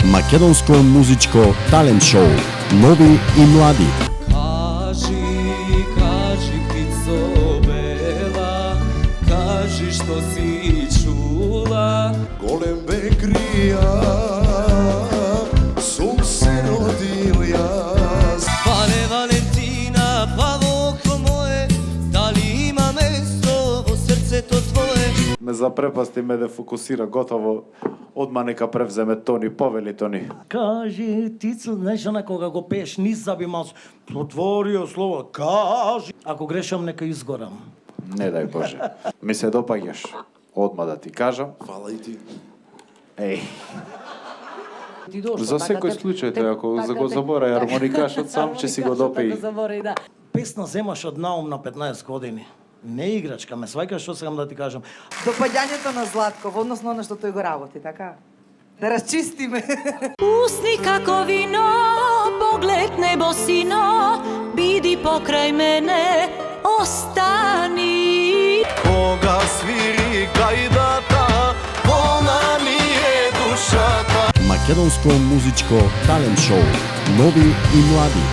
Македонско музичко талент шоу. Нови и млади. Kaži ptico bela, kaži što si čula. Golem bekrija, sam se rodio jaz. Pane Valentina, pavoko moje, da li ima mesto во срцето твое? Ме запрепасти, ме дефокусира, готово. Одма нека превземе Тони, повели Тони. Кажи, птица, знаеш она кога го пееш, низ заби малце. Отворио слово, кажи. Ако грешам, нека изгорам. Не дај Боже. Ми се допаѓаш. Одма да ти кажам. Hvala i ti. Еј, Ти дошло, за така секој те- случај, те- ако така го те- заборај армоникашот сам, ќе си го допеи. Така заборај, да. Песна земаш од наум на 15 години. Не играчка, ме сваќаш што сакам да ти кажам. Допаѓањето на Златков, односно она што тој го работи, така? Да расчистиме. Usni kako vino, pogled nebo sino, bidi pokraj mene, ostani. Koga sviri gajdata, ona mi je dušata. Македонско музичко талент шоу. Нови и млади.